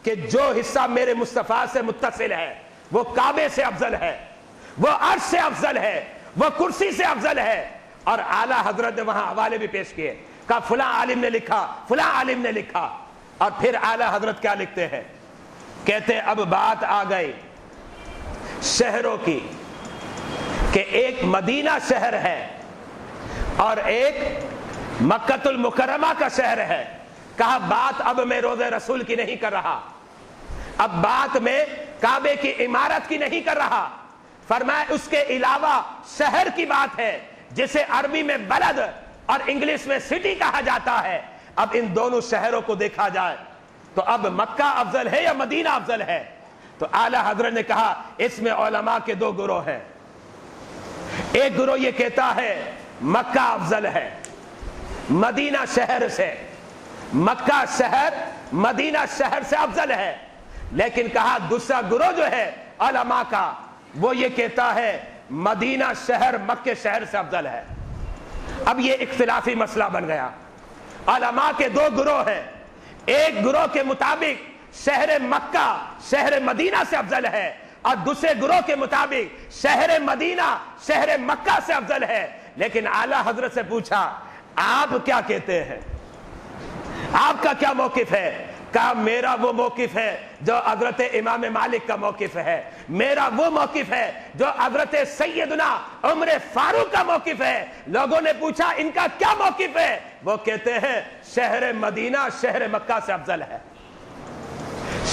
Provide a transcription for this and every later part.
کہ جو حصہ میرے مصطفیٰ سے متصل ہے وہ کعبے سے افضل ہے، وہ عرش سے افضل ہے، وہ کرسی سے افضل ہے۔ اور اعلیٰ حضرت نے وہاں حوالے بھی پیش کیے، کہا فلاں عالم نے لکھا، فلاں عالم نے لکھا۔ اور پھر اعلیٰ حضرت کیا لکھتے ہیں؟ کہتے اب بات آ گئی شہروں کی کہ ایک مدینہ شہر ہے اور ایک مکہ المکرمہ کا شہر ہے۔ کہا بات اب میں روضہ رسول کی نہیں کر رہا، اب بات میں کعبے کی عمارت کی نہیں کر رہا، فرمایا اس کے علاوہ شہر کی بات ہے جسے عربی میں بلد اور انگلش میں سٹی کہا جاتا ہے۔ اب ان دونوں شہروں کو دیکھا جائے تو اب مکہ افضل ہے یا مدینہ افضل ہے؟ تو اعلیٰ حضرت نے کہا اس میں علماء کے دو گروہ ہیں۔ ایک گروہ یہ کہتا ہے مکہ افضل ہے مدینہ شہر سے، مکہ شہر مدینہ شہر سے افضل ہے، لیکن کہا دوسرا گروہ جو ہے علماء کا وہ یہ کہتا ہے مدینہ شہر مکہ شہر سے افضل ہے۔ اب یہ اختلافی مسئلہ بن گیا، علماء کے دو گروہ ہیں، ایک گروہ کے مطابق شہر مکہ شہر مدینہ سے افضل ہے اور دوسرے گروہ کے مطابق شہر مدینہ شہر مکہ سے افضل ہے۔ لیکن اعلیٰ حضرت سے پوچھا آپ کیا کہتے ہیں، آپ کا کیا موقف ہے؟ کہا میرا وہ موقف ہے جو حضرت امام مالک کا موقف ہے، میرا وہ موقف ہے جو حضرت سیدنا عمر فاروق کا موقف ہے۔ لوگوں نے پوچھا ان کا کیا موقف ہے؟ وہ کہتے ہیں شہر مدینہ شہر مکہ سے افضل ہے،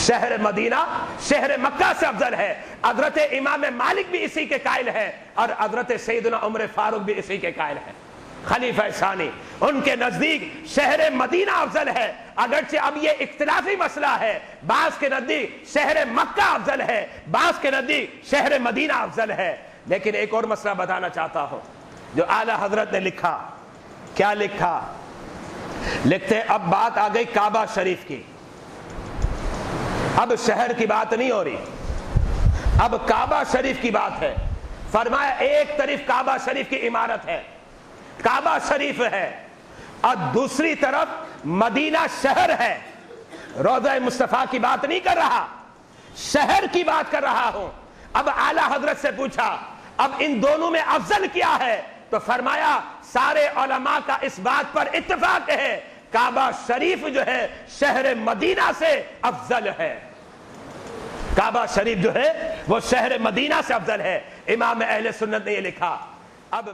شہر مدینہ شہر مکہ سے افضل ہے۔ حضرت امام مالک بھی اسی کے قائل ہے اور حضرت سیدنا عمر فاروق بھی اسی کے قائل ہے، خلیفہ ثانی۔ ان کے نزدیک شہر مدینہ افضل ہے، اگرچہ اب یہ اختلافی مسئلہ ہے، بعض کے نزدیک شہر مکہ افضل ہے، بعض کے نزدیک شہر مدینہ افضل ہے۔ لیکن ایک اور مسئلہ بتانا چاہتا ہوں جو اعلیٰ حضرت نے لکھا۔ کیا لکھا؟ لکھتے اب بات آ گئی کعبہ شریف کی، اب شہر کی بات نہیں ہو رہی، اب کعبہ شریف کی بات ہے۔ فرمایا ایک طرف کعبہ شریف کی عمارت ہے، کعبہ شریف ہے، اور دوسری طرف مدینہ شہر ہے۔ روضہ مصطفیٰ کی بات نہیں کر رہا، شہر کی بات کر رہا ہوں۔ اب اعلیٰ حضرت سے پوچھا اب ان دونوں میں افضل کیا ہے؟ تو فرمایا سارے علماء کا اس بات پر اتفاق ہے کعبہ شریف جو ہے شہر مدینہ سے افضل ہے، کعبہ شریف جو ہے وہ شہر مدینہ سے افضل ہے۔ امام اہل سنت نے یہ لکھا۔ اب